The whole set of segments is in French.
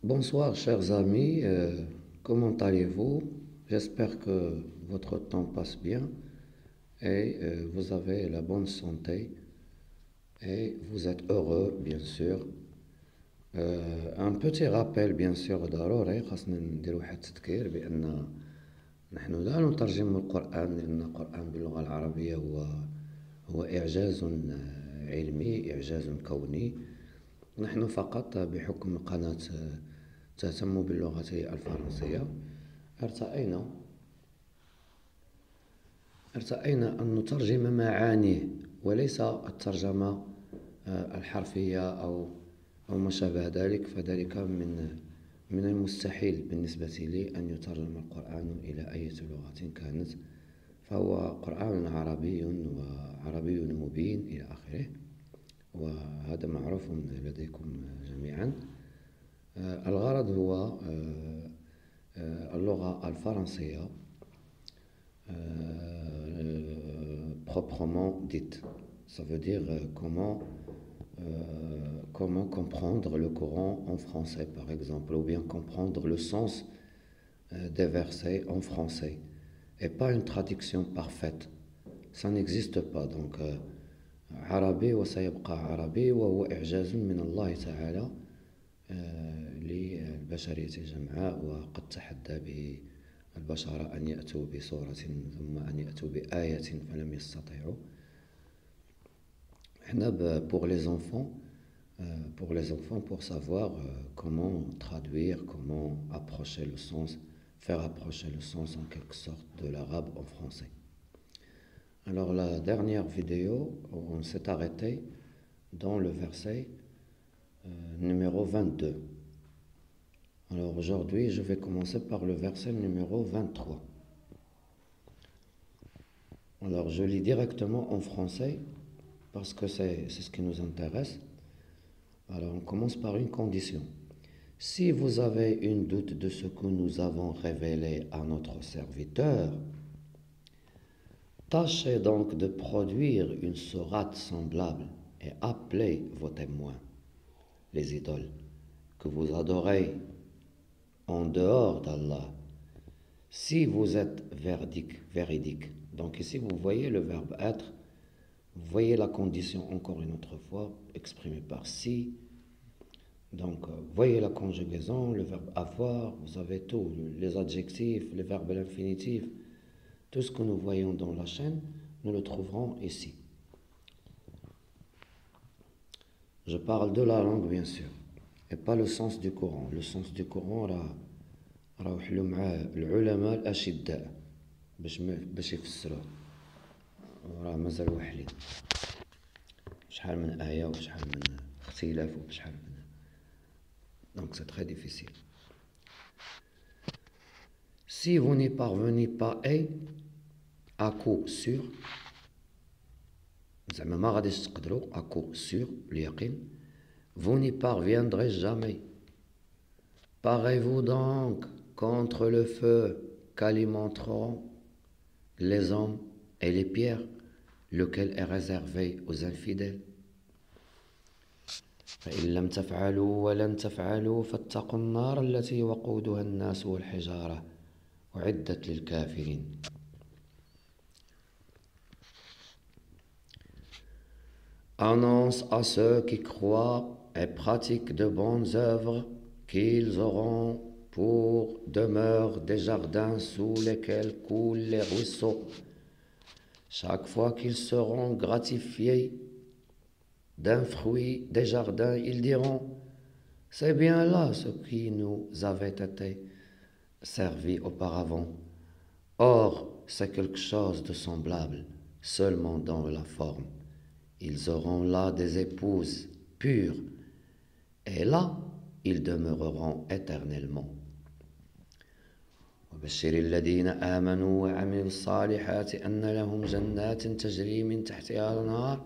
Bonsoir chers amis, comment allez-vous? J'espère que votre temps passe bien et vous avez la bonne santé et vous êtes heureux bien sûr. Un petit rappel bien sûr ضروري خاصنا ندير واحد التذكير بأن نحن لا نترجم القرآن لأن القرآن باللغة العربية هو إعجاز علمي إعجاز كوني. نحن فقط بحكم قناة تهتم باللغة الفرنسية ارتأينا أن نترجم معانيه وليس الترجمة الحرفية أو ما شابه ذلك، فذلك من المستحيل بالنسبة لي أن يترجم القرآن إلى أي لغة كانت، فهو قرآن عربي وعربي مبين إلى آخره، وهذا معروف لديكم جميعا. الغرض هو اللغة الفرنسية proprement dite. Ça veut dire comment comprendre le Coran en français par exemple, ou bien comprendre le sens des versets en français, et pas une traduction parfaite. Ça n'existe pas. Donc عربي وسيبقى عربي، وهو إعجاز من الله تعالى للبشرية الجمعاء، وقد تحدى به البشر أن يأتوا بسورة ثم أن يأتوا بآية فلم يستطيعوا. Pour les enfants, pour savoir comment traduire, comment approcher le sens, faire approcher le sens en quelque sorte de l'arabe en français. Alors la dernière vidéo, on s'est arrêté dans le verset numéro 22. Alors aujourd'hui, je vais commencer par le verset numéro 23. Alors je lis directement en français parce que c'est ce qui nous intéresse. Alors on commence par une condition. Si vous avez une doute de ce que nous avons révélé à notre serviteur, tâchez donc de produire une sourate semblable et appelez vos témoins, les idoles, que vous adorez en dehors d'Allah, si vous êtes véridique. Donc ici vous voyez le verbe être, vous voyez la condition encore une autre fois exprimée par si. Donc voyez la conjugaison, le verbe avoir, vous avez tout, les adjectifs, les verbes à l'infinitif, tout ce que nous voyons dans la chaîne, nous le trouverons ici. Je parle de la langue bien sûr, et pas le sens du Coran. Le sens du Coran راهو حلو مع العلماء الأشداء باش يفسروه، وراه مازال وحلين شحال من آية وشحال من اختلاف وشحال من. Donc c'est très difficile. Si vous n'y parvenez pas à coup sûr، زعما ما غاديش تقدروا à coup sûr اليقين، vous n'y parviendrez jamais. Parez-vous donc contre le feu qu'alimenteront les hommes et les pierres, lequel est réservé aux infidèles. فإن لم تفعلوا ولن تفعلوا فاتقوا النار التي وقودها الناس والحجارة أعدت للكافرين. Annonce à ceux qui croient et pratiquent de bonnes œuvres qu'ils auront pour demeure des jardins sous lesquels coulent les ruisseaux. Chaque fois qu'ils seront gratifiés d'un fruit des jardins, ils diront: c'est bien là ce qui nous avait été servi auparavant. Or, c'est quelque chose de semblable, seulement dans la forme. Ils auront là des épouses pures, et là, ils demeureront éternellement. وبشر الذين آمنوا وعملوا الصالحات أن لهم جنات تجري من تحتها الأنهار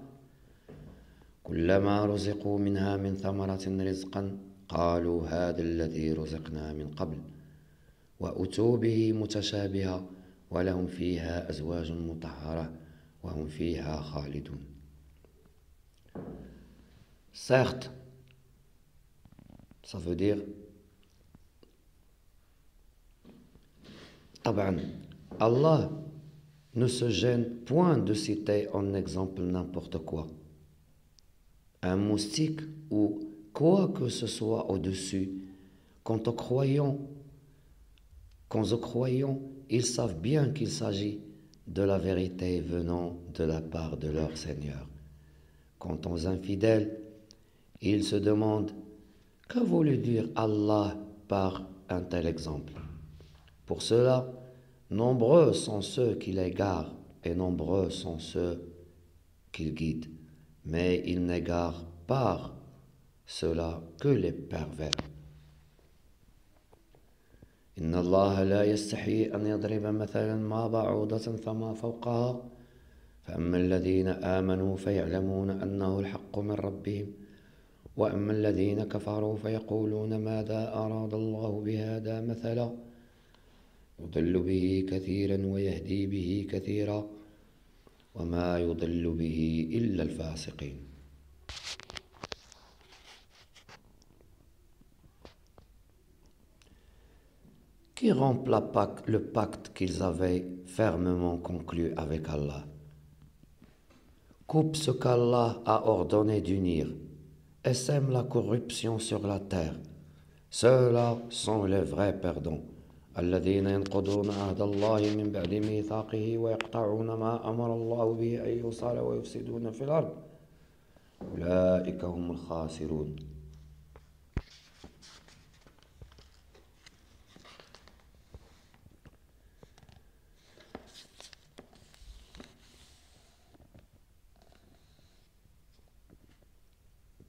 كلما رزقوا منها من ثمرة رزقا قالوا هذا الذي رزقنا من قبل وأتوا به متشابها ولهم فيها أزواج مطهرة وهم فيها خالدون. Certes, ça veut dire Taban, Allah ne se gêne point de citer en exemple n'importe quoi. Un moustique ou quoi que ce soit au-dessus. Quant aux croyants, ils savent bien qu'il s'agit de la vérité venant de la part de leur Seigneur. Quant aux infidèles, ils se demandent qu'a voulu dire Allah par un tel exemple. Pour cela, nombreux sont ceux qui l'égarent et nombreux sont ceux qu'il guide, mais il n'égare par cela que les pervers. إن الله لا يستحي أن يضرب مثلا ما بعوضة فما فوقها فأما الذين آمنوا فيعلمون أنه الحق من ربهم وأما الذين كفروا فيقولون ماذا أراد الله بهذا مثلا يضل به كثيرا ويهدي به كثيرا وما يضل به إلا الفاسقين. Qui rompt le pacte qu'ils avaient fermement conclu avec Allah, coupe ce qu'Allah a ordonné d'unir et sème la corruption sur la terre. Ceux-là sont les vrais perdants. الذين ينقضون عهد الله من بعد ميثاقه ويقطعون ما أمر الله به أن يوصل ويفسدون في الأرض أولئك هم الخاسرون.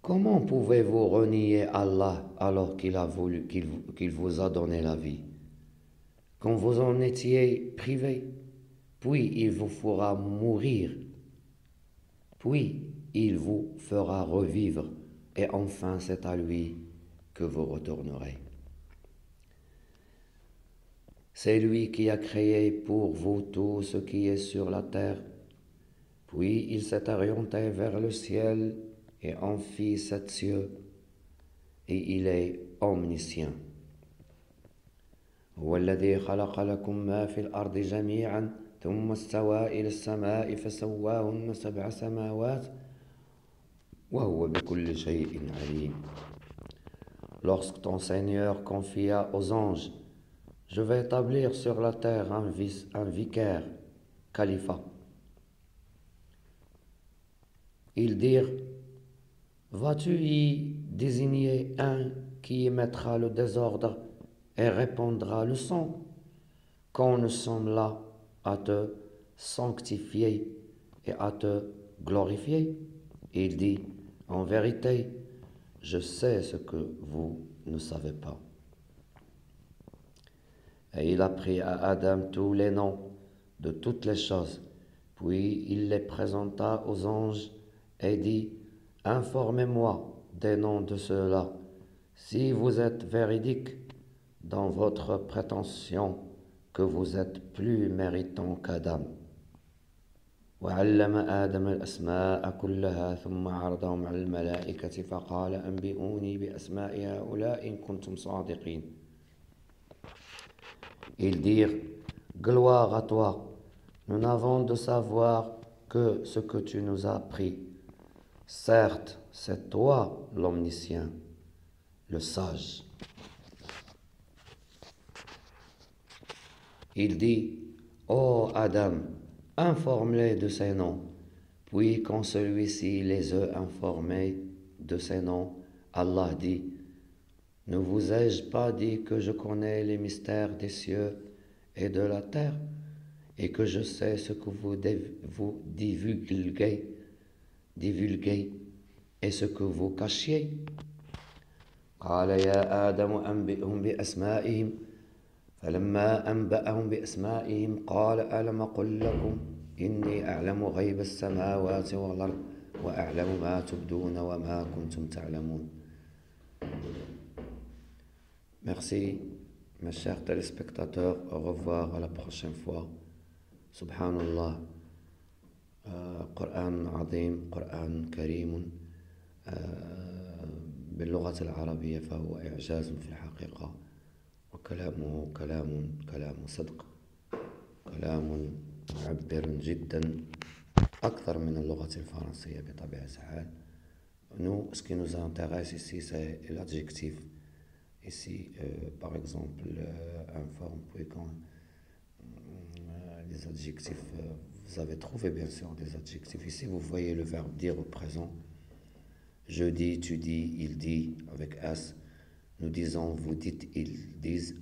Comment pouvez-vous renier Allah alors qu'il a voulu qu'il vous a donné la vie, quand vous en étiez privé, puis il vous fera mourir, puis il vous fera revivre, et enfin c'est à lui que vous retournerez. C'est lui qui a créé pour vous tout ce qui est sur la terre, puis il s'est orienté vers le ciel et en fit 7 cieux, et il est omniscient. هو الذي خلق لكم ما في الأرض جميعا ثم استوى إلى السماء فسواهن 7 سماوات وهو بكل شيء عليم. Lorsque ton Seigneur confia aux anges, je vais établir sur la terre un vicaire, califat. Ils dirent, vas-tu y désigner un qui émettra le désordre et répandra le sang, quand nous sommes là à te sanctifier et à te glorifier? Il dit, en vérité, je sais ce que vous ne savez pas. Et il apprit à Adam tous les noms de toutes les choses, puis il les présenta aux anges et dit, informez-moi des noms de ceux-là, si vous êtes véridiques dans votre prétention que vous êtes plus méritant qu'Adam. وعلم آدم الأسماء كلها ثم عرضهم على الملائكة فقال أنبئوني بأسماء هؤلاء إن كنتم صادقين. Ils dirent, gloire à toi, nous n'avons de savoir que ce que tu nous as appris. Certes, c'est toi l'omniscient, le sage. Il dit, ô Adam, informe-les de ces noms. Puis quand celui-ci les a informés de ces noms, Allah dit, ne vous ai-je pas dit que je connais les mystères des cieux et de la terre, et que je sais ce que vous divulguez et ce que vous cachiez? قال يا آدم أنبئهم بأسمائهم فلما أنبأهم بأسمائهم قال ألم أقل لكم إني أعلم غيب السماوات والأرض وأعلم ما تبدون وما كنتم تعلمون. Merci mes chers téléspectateurs, au revoir à la prochaine fois. Subhanallah, قرآن عظيم، قرآن كريم باللغة العربية، فهو إعجاز في الحقيقة، وكلامه كلام صدق. كلام معبر جدا أكثر من اللغة الفرنسية بطبيعة الحال. Nous, ce qui nous intéresse ici, c'est l'adjectif. Ici, par exemple, informe, puis quand les adjectifs, vous avez trouvé bien sûr des adjectifs. Ici, vous voyez le verbe dire au présent. Je dis, tu dis, il dit, avec S. Nous disons, vous dites, ils disent.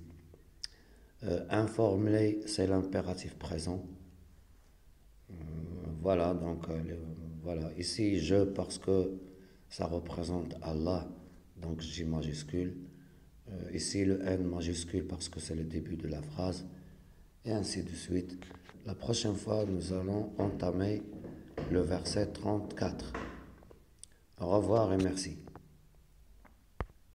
Informer, c'est l'impératif présent. Voilà, donc, voilà. Ici, je, parce que ça représente Allah, donc J majuscule. Ici, le N majuscule parce que c'est le début de la phrase, et ainsi de suite. La prochaine fois, nous allons entamer le verset 34. Au revoir et merci.